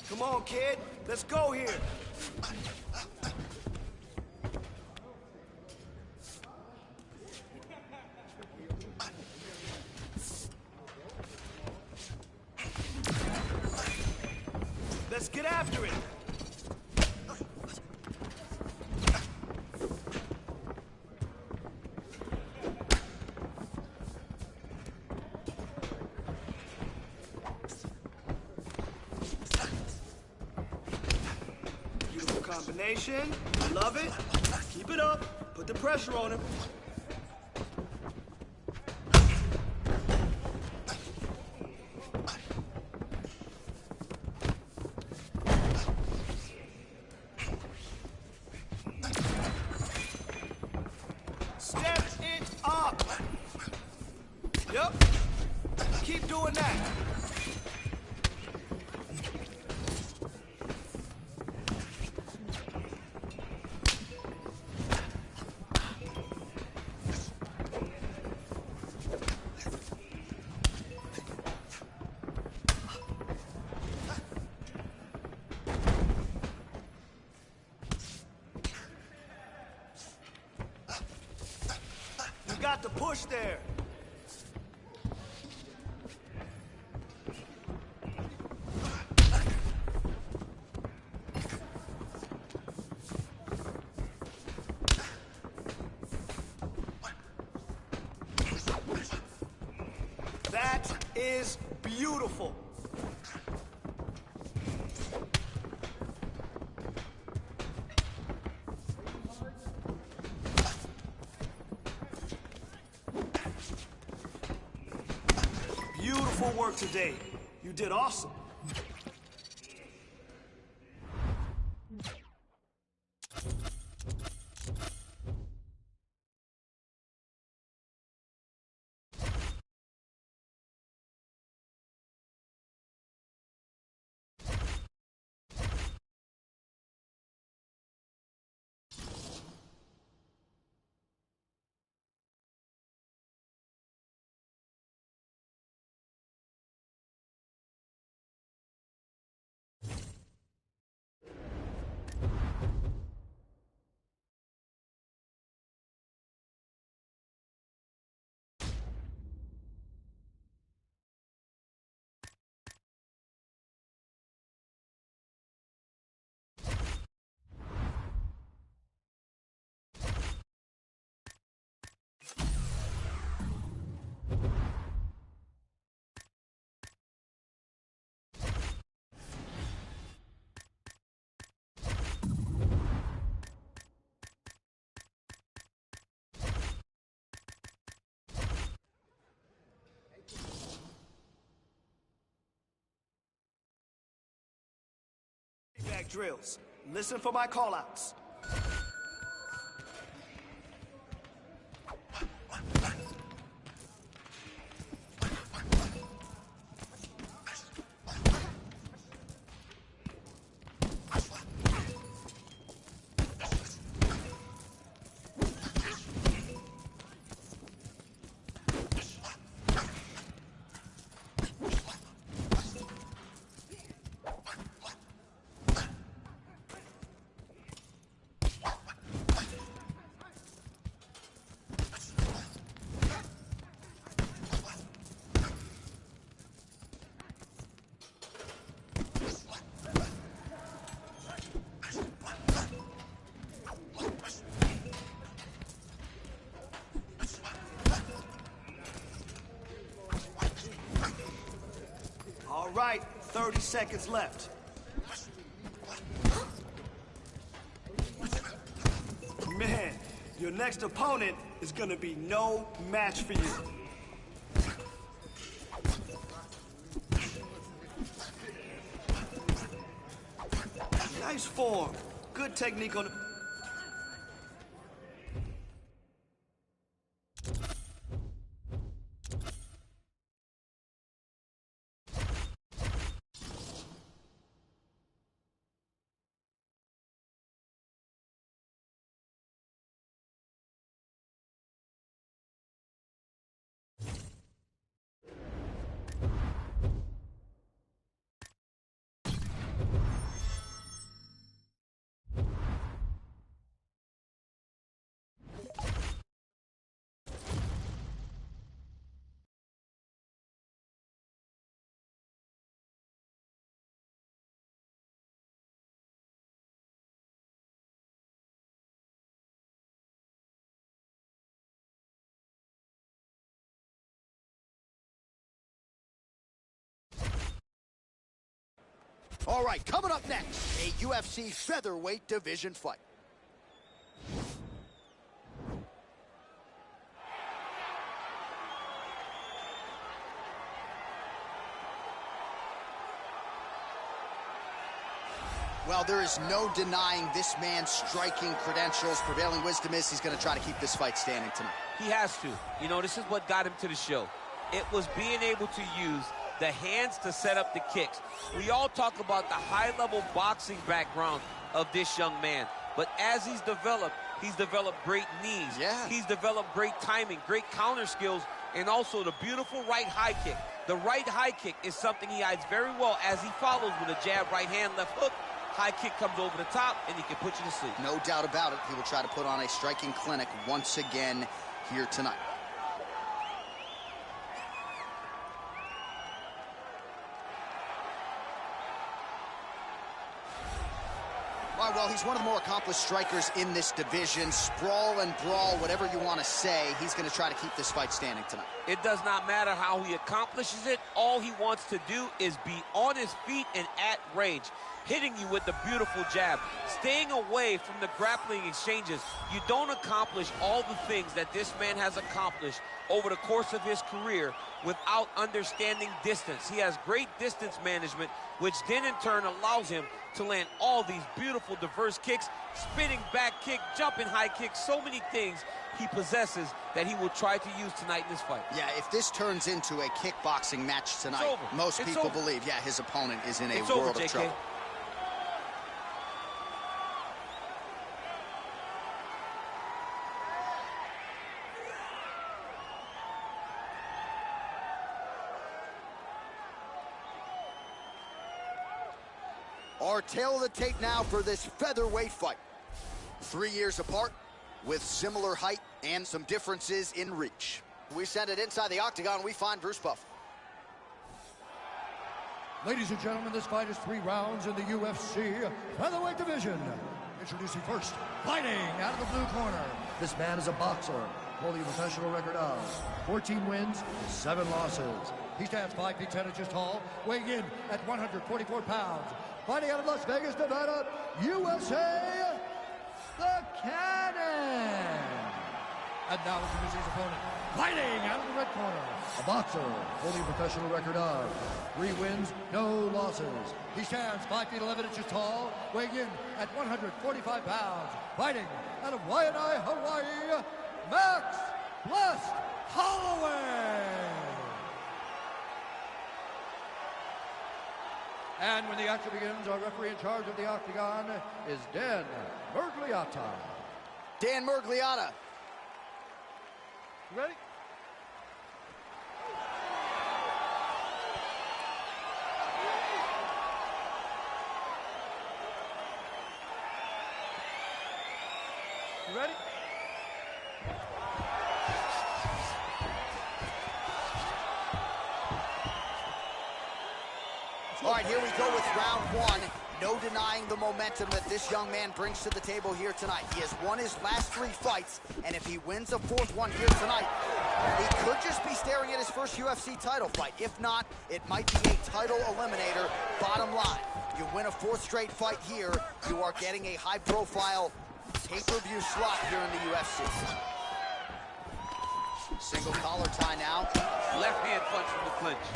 Come on, kid. Let's go here. Let's get after it. Beautiful combination. Love it. Keep it up. Put the pressure on him. Step it up. Yep. Keep doing that. You got the push there. That is beautiful. Beautiful work today. You did awesome. Back drills. Listen for my callouts. All right, 30 seconds left. Man, your next opponent is gonna be no match for you. Nice form. Good technique on the... All right, coming up next, a UFC featherweight division fight. Well, there is no denying this man's striking credentials. Prevailing wisdom is he's going to try to keep this fight standing tonight. He has to. You know, this is what got him to the show. It was being able to use the hands to set up the kicks. We all talk about the high-level boxing background of this young man. But as he's developed great knees. Yeah. He's developed great timing, great counter skills, and also the beautiful right high kick. The right high kick is something he hides very well as he follows with a jab, right hand, left hook. High kick comes over the top, and he can put you to sleep. No doubt about it. He will try to put on a striking clinic once again here tonight. All right, well, he's one of the more accomplished strikers in this division. Sprawl and brawl, whatever you want to say, he's going to try to keep this fight standing tonight. It does not matter how he accomplishes it. All he wants to do is be on his feet and at range, hitting you with the beautiful jab, staying away from the grappling exchanges. You don't accomplish all the things that this man has accomplished over the course of his career without understanding distance. He has great distance management, which then in turn allows him to land all these beautiful, diverse kicks, spinning back kick, jumping high kick, so many things he possesses that he will try to use tonight in this fight. Yeah, if this turns into a kickboxing match tonight, most people believe, yeah, his opponent is in a world of trouble. Our tail of the tape now for this featherweight fight. 3 years apart, with similar height and some differences in reach. We send it inside the octagon. We find Bruce Buff. Ladies and gentlemen, this fight is 3 rounds in the UFC featherweight division. Introducing first, fighting out of the blue corner. This man is a boxer, holding a professional record of 14 wins, 7 losses. He stands 5 feet 10 inches tall, weighing in at 144 pounds. Fighting out of Las Vegas, Nevada, USA, the Cannon. And now introducing his opponent, fighting out of the red corner. A boxer, holding a professional record of 3 wins, no losses. He stands 5 feet 11 inches tall, weighing in at 145 pounds. Fighting out of Waianae, Hawaii, Max Blessed Holloway. And when the action begins, our referee in charge of the octagon is Dan Mergliata. Dan Mergliata. Ready? You ready? All right, here we go with round 1. No denying the momentum that this young man brings to the table here tonight. He has won his last 3 fights, and if he wins a 4th one here tonight, he could just be staring at his first UFC title fight. If not, it might be a title eliminator. Bottom line, you win a 4th straight fight here, you are getting a high-profile Pay-per-view slot here in the UFC. Single collar tie now. Left hand punch from the clinch.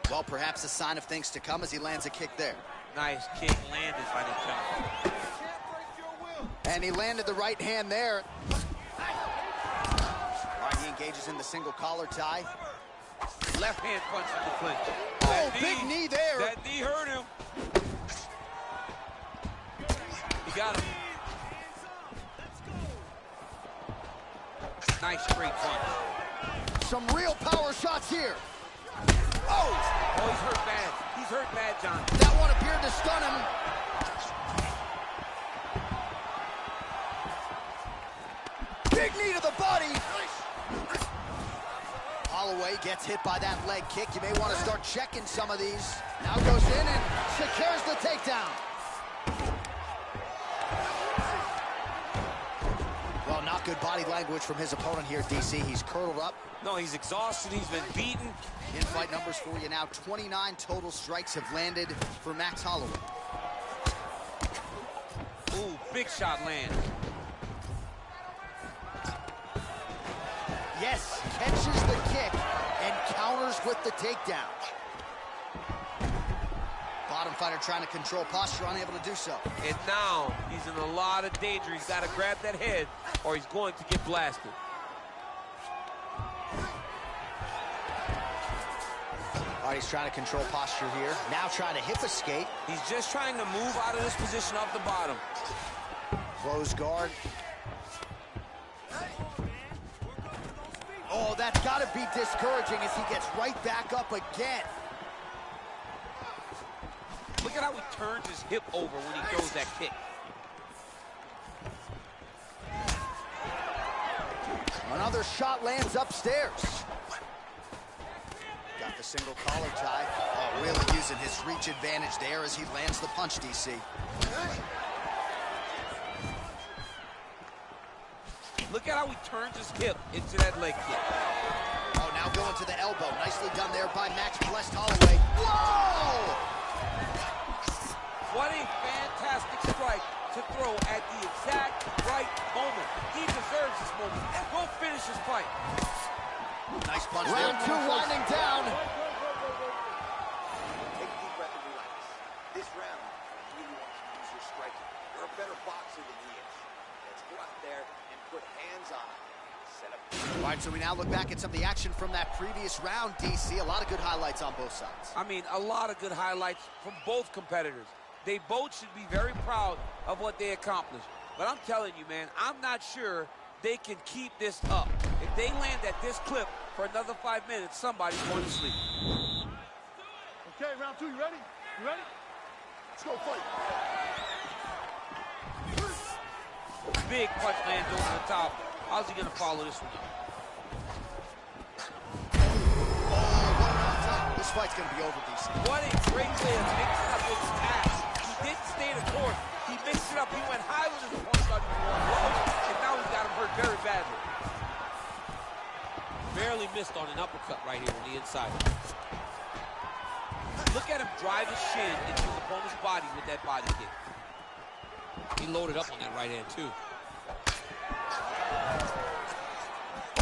Well, perhaps a sign of things to come as he lands a kick there. Nice kick landed by the jump. And he landed the right hand there. All right, he engages in the single collar tie. Left hand punch from the clinch. Oh, big knee there. That knee hurt him. He got him. Nice straight punch. Some real power shots here. Oh, he's hurt bad. He's hurt bad, John. That one appeared to stun him. Big knee to the body. Holloway gets hit by that leg kick. You may want to start checking some of these. Now goes in and secures the takedown. Well, not good body language from his opponent here, DC. He's curled up. No, he's exhausted. He's been beaten. In-fight numbers for you now. 29 total strikes have landed for Max Holloway. Ooh, big shot lands. Yes, catches the kick and counters with the takedown. Bottom fighter trying to control posture, unable to do so. And now he's in a lot of danger. He's got to grab that head or he's going to get blasted. All right, he's trying to control posture here. Now trying to hip escape. He's just trying to move out of this position off the bottom. Close guard. Oh, that's got to be discouraging as he gets right back up again. Look at how he turns his hip over when he throws that kick. Another shot lands upstairs. Got the single collar tie. Oh, really using his reach advantage there as he lands the punch, DC. Look at how he turns his hip into that leg kick. Oh, now going to the elbow. Nicely done there by Max Blessed Holloway. Whoa! What a fantastic strike to throw at the exact right moment. He deserves this moment. Go finish his fight. Nice punch there. Round two winding down. Take a deep breath and relax. This round, you really want to use your striking. You're a better boxer than he is. Let's go out there and put hands on him. Set up. All right, so we now look back at some of the action from that previous round, DC. A lot of good highlights on both sides. I mean, a lot of good highlights from both competitors. They both should be very proud of what they accomplished. But I'm telling you, man, I'm not sure they can keep this up. If they land at this clip for another 5 minutes, somebody's going to sleep. Okay, round two, you ready? You ready? Let's go fight. Big punch lands over the top. How's he going to follow this one up? This fight's going to be over, DC. What a great way of mixing up his attacks. He didn't stay the course. He mixed it up. He went high with his opponent, thought he was going low, and now he's got him hurt very badly. Barely missed on an uppercut right here on the inside. Look at him drive his shin into his opponent's body with that body kick. He loaded up on that right hand, too.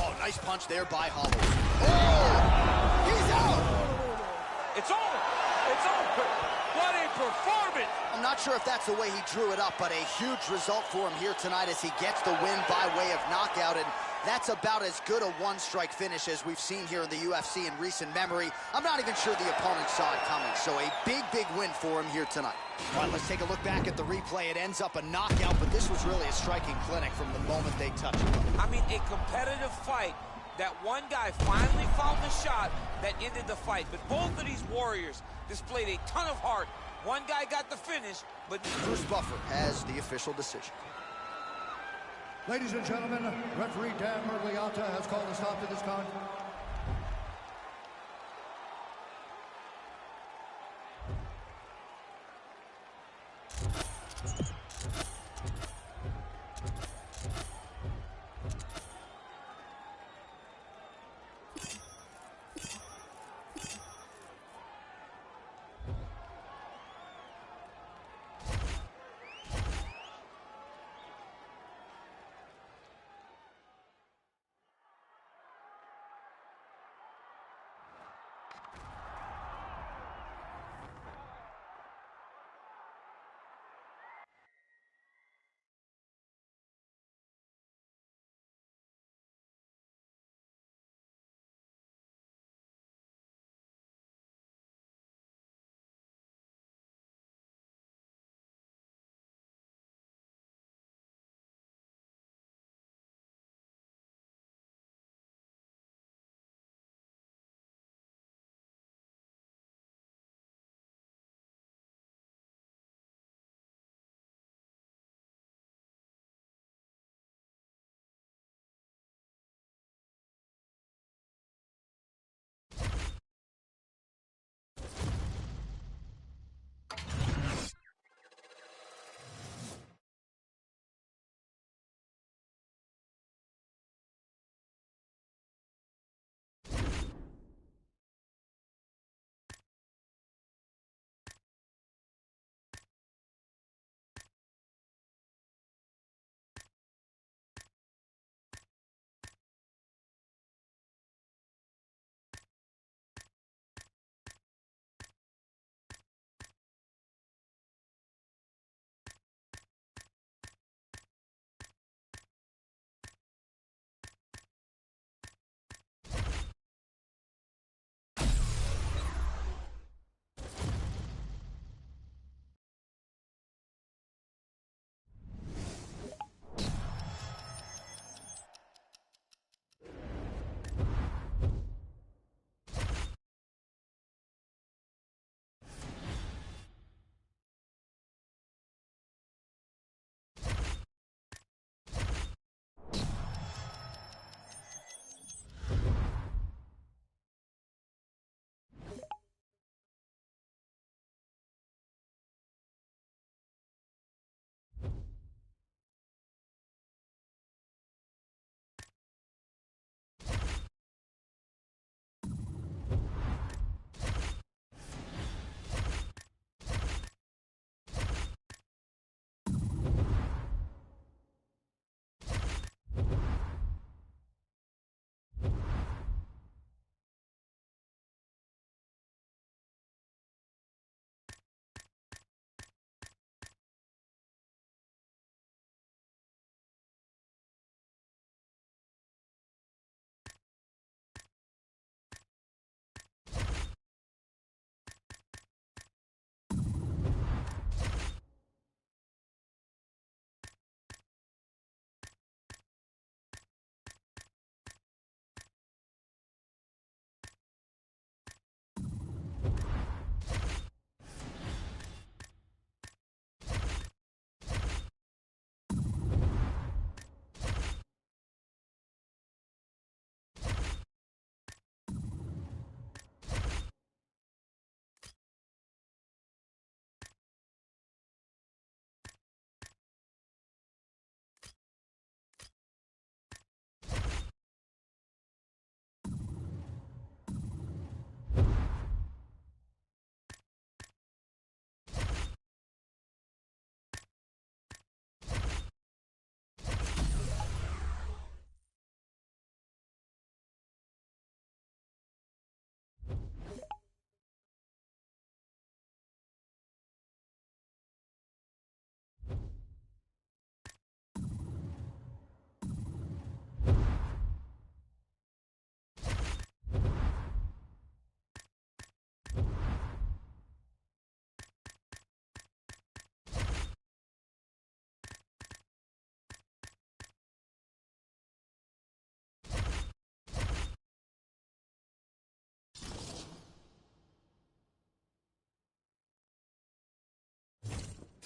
Oh, nice punch there by Holloway. Oh! He's out! It's over! It's over! What a performance! I'm not sure if that's the way he drew it up, but a huge result for him here tonight as he gets the win by way of knockout, and that's about as good a one-strike finish as we've seen here in the UFC in recent memory. I'm not even sure the opponent saw it coming, so a big, big win for him here tonight. All right, let's take a look back at the replay. It ends up a knockout, but this was really a striking clinic from the moment they touched it. I mean, a competitive fight. That one guy finally found the shot that ended the fight. But both of these warriors displayed a ton of heart. One guy got the finish, but Bruce Buffer has the official decision. Ladies and gentlemen, referee Dan Mergliata has called a stop to this conflict.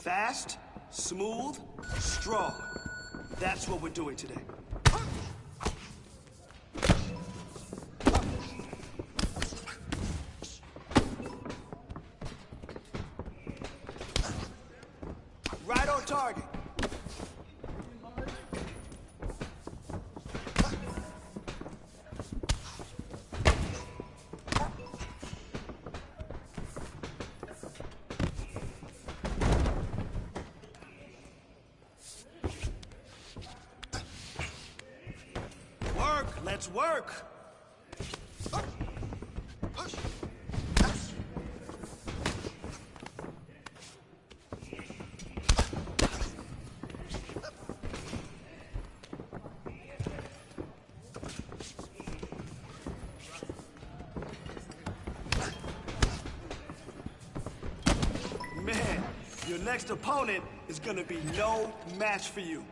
Fast, smooth, strong. That's what we're doing today. Right on target. Let's work. Man, your next opponent is gonna be no match for you.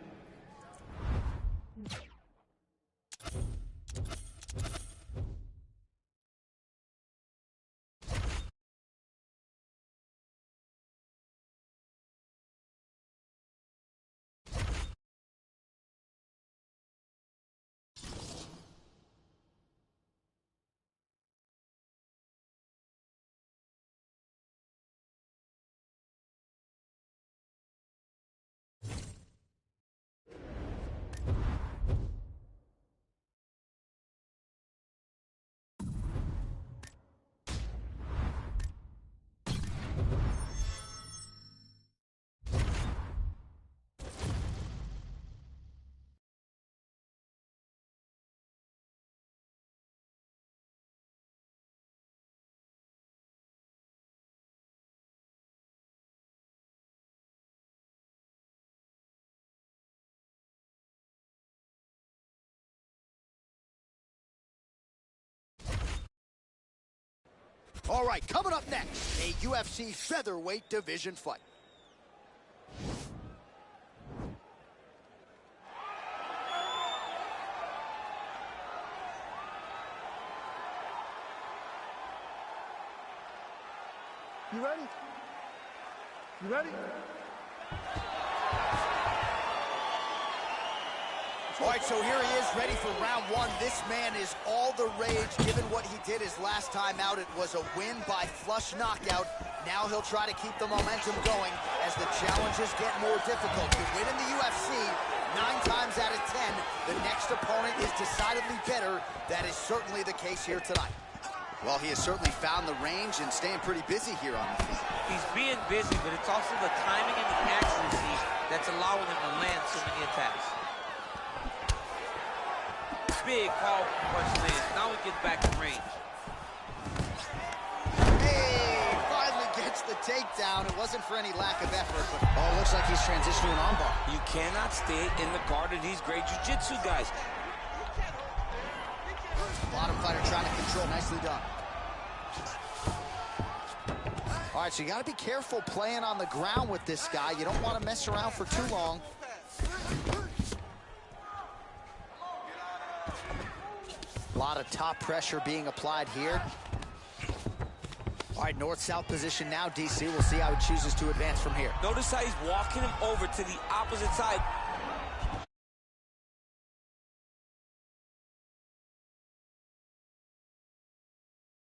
All right, coming up next, a UFC featherweight division fight. You ready? You ready? All right, so here he is, ready for round one. This man is all the rage, given what he did his last time out. It was a win by flush knockout. Now he'll try to keep the momentum going as the challenges get more difficult. To win in the UFC, 9 times out of 10, the next opponent is decidedly better. That is certainly the case here tonight. Well, he has certainly found the range and staying pretty busy here on the feet. He's being busy, but it's also the timing and the accuracy that's allowing him to land so many attacks. Big power punch lands. Now he gets back in range. Hey, finally gets the takedown. It wasn't for any lack of effort, but it looks like he's transitioning to an armbar. You cannot stay in the guard of these great jiu-jitsu guys. Bottom fighter trying to control. Nicely done. All right, so you got to be careful playing on the ground with this guy. You don't want to mess around for too long. A lot of top pressure being applied here. All right, north-south position now, DC. We'll see how he chooses to advance from here. Notice how he's walking him over to the opposite side,